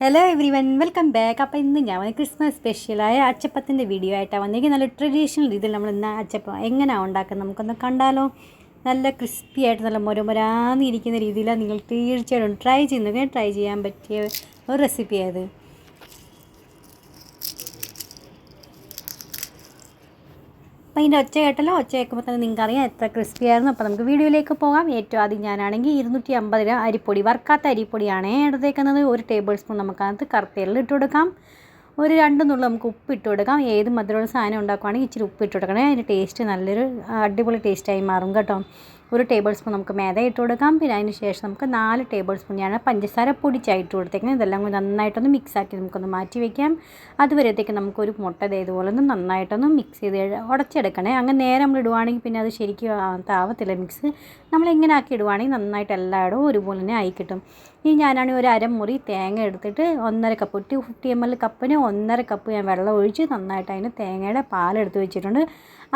Hello every one welcome back. അപ്പോൾ ഇന്ന് ഞാൻ ക്രിസ്മസ് സ്പെഷ്യലായ അച്ചപ്പത്തിൻ്റെ വീഡിയോ ആയിട്ടാണ് വന്നിരിക്കുന്നത്. നല്ല ട്രഡീഷണൽ രീതിയിൽ നമ്മൾ ഇന്ന് അച്ചപ്പം എങ്ങനെയാണ് ഉണ്ടാക്കുന്നത് നമുക്കൊന്ന് കണ്ടാലോ. നല്ല ക്രിസ്പി ആയിട്ട് നല്ല മുരമുരാന്നിരിക്കുന്ന രീതിയിലാണ്. നിങ്ങൾ തീർച്ചയായിട്ടും ട്രൈ ചെയ്യാൻ പറ്റിയ ഒരു റെസിപ്പിയായത്. അപ്പോൾ ഇതിൻ്റെ ഒച്ച കേട്ടല്ലോ. ഒച്ച കേൾക്കുമ്പോൾ തന്നെ നിങ്ങൾക്കറിയാം എത്ര ക്രിസ്പി ആയിരുന്നു. അപ്പോൾ നമുക്ക് വീഡിയോയിലേക്ക് പോകാം. ഏറ്റവും ആദ്യം ഞാനാണെങ്കിൽ 250 ഗ്രാം അരിപ്പൊടി, വറുക്കാത്ത അരിപ്പൊടിയാണ് എടുത്തേക്കുന്നത്. 1 ടേബിൾ സ്പൂൺ നമുക്കകത്ത് കറുത്തേലിൽ ഇട്ട് കൊടുക്കാം. ഒരു 2 നുള്ളി നമുക്ക് ഉപ്പ് ഇട്ട് കൊടുക്കാം. ഏത് മധുരമുള്ള സാധനം ഉണ്ടാക്കുവാണെങ്കിൽ ഇച്ചിരി ഉപ്പ് ഇട്ട് കൊടുക്കണേ. അതിൻ്റെ ടേസ്റ്റ് നല്ലൊരു അടിപൊളി ടേസ്റ്റായി മാറും കേട്ടോ. 1 ടേബിൾ സ്പൂൺ നമുക്ക് മേദ ഇട്ട് കൊടുക്കാം. പിന്നെ അതിന് ശേഷം നമുക്ക് 4 ടേബിൾ സ്പൂൺ ഞാൻ പഞ്ചസാര പൊടിച്ചായിട്ട് കൊടുത്തേക്കുന്നത്. ഇതെല്ലാം കൂടി നന്നായിട്ടൊന്ന് മിക്സാക്കി നമുക്കൊന്ന് മാറ്റി വയ്ക്കാം. അതുവരത്തേക്ക് നമുക്കൊരു മുട്ട ഇതുപോലെ ഒന്ന് നന്നായിട്ടൊന്ന് മിക്സ് ചെയ്ത് ഉടച്ചെടുക്കണേ. അങ്ങനെ നേരെ നമ്മൾ ഇടുവാണെങ്കിൽ പിന്നെ അത് ശരിക്കും താവത്തില്ല മിക്സ്. നമ്മളിങ്ങനെ ആക്കി ഇടുവാണെങ്കിൽ നന്നായിട്ട് എല്ലായിടവും ഒരുപോലെ തന്നെ ആയി കിട്ടും. ഇനി ഞാനാണെങ്കിൽ ഒരു അരമുറി തേങ്ങ എടുത്തിട്ട് 1.5 കപ്പ് 250 ml കപ്പിന് 1.5 കപ്പ് ഞാൻ വെള്ളം ഒഴിച്ച് നന്നായിട്ട് അതിന് തേങ്ങയുടെ പാലെടുത്ത് വെച്ചിട്ടുണ്ട്.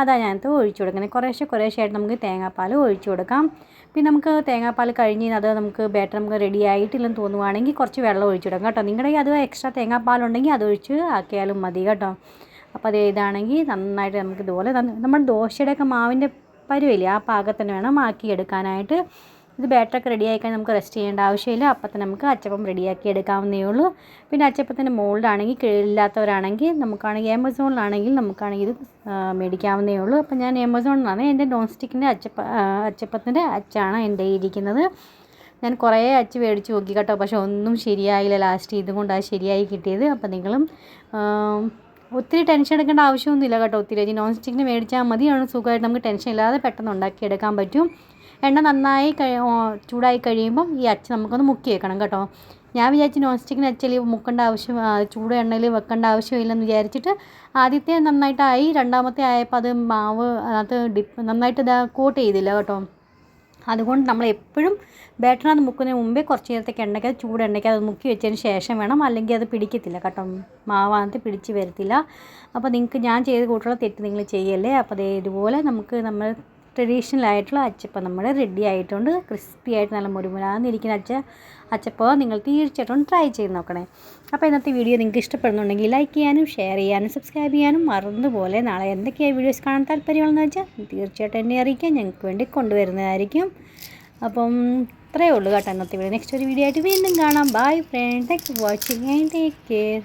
അതാണ് ഞാനത് ഒഴിച്ചു കൊടുക്കുന്നത്. കുറേശ്ശെയായിട്ട് നമുക്ക് തേങ്ങാപ്പാൽ ഒഴിച്ചു കൊടുക്കാം. പിന്നെ നമുക്ക് തേങ്ങാപ്പാൽ കഴിഞ്ഞ് അത് നമുക്ക് ബാറ്റർ നമുക്ക് റെഡി ആയിട്ടില്ലെന്ന് തോന്നുവാണെങ്കിൽ കുറച്ച് വെള്ളം ഒഴിച്ചു കൊടുക്കാം കേട്ടോ. നിങ്ങളുടെ അത് എക്സ്ട്രാ തേങ്ങാപ്പാലുണ്ടെങ്കിൽ അതൊഴിച്ച് ആക്കിയാലും മതി കേട്ടോ. അപ്പോൾ അത് ഇതാണെങ്കിൽ നന്നായിട്ട് നമുക്ക് ഇതുപോലെ നമ്മൾ ദോശയുടെയൊക്കെ മാവിൻ്റെ പരുവില്ലേ ആ പാകത്തിന് വേണം ആക്കിയെടുക്കാനായിട്ട്. ഇത് ബാറ്ററൊക്കെ റെഡിയാക്കാൻ നമുക്ക് റെസ്റ്റ് ചെയ്യേണ്ട ആവശ്യമില്ല. അപ്പം തന്നെ നമുക്ക് അച്ചപ്പം റെഡിയാക്കി എടുക്കാവുന്നേ ഉള്ളൂ. പിന്നെ അച്ചപ്പത്തിൻ്റെ മോൾഡാണെങ്കിൽ ഇല്ലാത്തവരാണെങ്കിൽ നമുക്കാണെങ്കിൽ ആമസോണിലാണെങ്കിൽ നമുക്കാണെങ്കിൽ ഇത് മേടിക്കാവുന്നേ ഉള്ളൂ. അപ്പം ഞാൻ ആമസോണിലാണ് എൻ്റെ നോൺ സ്റ്റിക്കിൻ്റെ അച്ചപ്പത്തിൻ്റെ അച്ചാണ് എൻ്റെ ഇരിക്കുന്നത്. ഞാൻ കുറേ അച്ച് മേടിച്ച് നോക്കി കേട്ടോ, പക്ഷെ ഒന്നും ശരിയായില്ല. ലാസ്റ്റ് ഇതും കൊണ്ടാണ് ശരിയായി കിട്ടിയത്. അപ്പം നിങ്ങളും ഒത്തിരി ടെൻഷൻ എടുക്കേണ്ട ആവശ്യമൊന്നുമില്ല കേട്ടോ. ഒത്തിരി നോൺ സ്റ്റിക്കിന് മേടിച്ചാൽ മതി. ആണ് സുഖമായിട്ട് നമുക്ക് ടെൻഷൻ ഇല്ലാതെ പെട്ടെന്ന് ഉണ്ടാക്കിയെടുക്കാൻ പറ്റും. എണ്ണ നന്നായി ചൂടായി കഴിയുമ്പം ഈ അച്ച് നമുക്കൊന്ന് മുക്കി വെക്കണം കേട്ടോ. ഞാൻ വിചാരിച്ചു നോൺ സ്റ്റിക്കിന് അച്ചിൽ മുക്കേണ്ട ആവശ്യം ചൂട് എണ്ണയിൽ വെക്കേണ്ട ആവശ്യമില്ലെന്ന് വിചാരിച്ചിട്ട് ആദ്യത്തെ നന്നായിട്ടായി. രണ്ടാമത്തെ ആയപ്പോൾ അത് മാവ് അതിനകത്ത് നന്നായിട്ട് കോട്ട് ചെയ്തില്ല കേട്ടോ. അതുകൊണ്ട് നമ്മൾ എപ്പോഴും ബാറ്ററിനകത്ത് മുക്കുന്നതിന് മുമ്പേ കുറച്ച് നേരത്തേക്ക് ചൂട് എണ്ണയ്ക്ക് അത് മുക്കി വെച്ചതിന് ശേഷം വേണം. അല്ലെങ്കിൽ അത് പിടിക്കത്തില്ല കേട്ടോ, മാവാനത്ത് പിടിച്ച് വരത്തില്ല. അപ്പോൾ നിങ്ങൾക്ക് ഞാൻ ചെയ്ത് കൂട്ടുള്ള തെറ്റ് നിങ്ങൾ ചെയ്യല്ലേ. അപ്പോൾ ഇതുപോലെ നമുക്ക് നമ്മൾ ട്രഡീഷണൽ ആയിട്ടുള്ള അച്ചപ്പം നമ്മുടെ റെഡി ആയിട്ടുണ്ട്. ക്രിസ്പി ആയിട്ട് നല്ല മുരുമുരാന്നിരിക്കുന്ന അച്ചപ്പം നിങ്ങൾ തീർച്ചയായിട്ടും ട്രൈ ചെയ്ത് നോക്കണേ. അപ്പോൾ ഇന്നത്തെ വീഡിയോ നിങ്ങൾക്ക് ഇഷ്ടപ്പെടുന്നുണ്ടെങ്കിൽ ലൈക്ക് ചെയ്യാനും ഷെയർ ചെയ്യാനും സബ്സ്ക്രൈബ് ചെയ്യാനും മറന്നുപോലെ. നാളെ എന്തൊക്കെയാണ് വീഡിയോസ് കാണാൻ താല്പര്യമുള്ളതെന്ന് വെച്ചാൽ തീർച്ചയായിട്ടും എന്നെ അറിയിക്കാൻ ഞങ്ങൾക്ക് വേണ്ടി കൊണ്ടുവരുന്നതായിരിക്കും. അപ്പം ഇത്രയേ ഉള്ളൂ കേട്ടോ ഇന്നത്തെ വീഡിയോ. നെക്സ്റ്റ് ഒരു വീഡിയോ ആയിട്ട് വീണ്ടും കാണാം. Bye friend, thanks for watching and take care.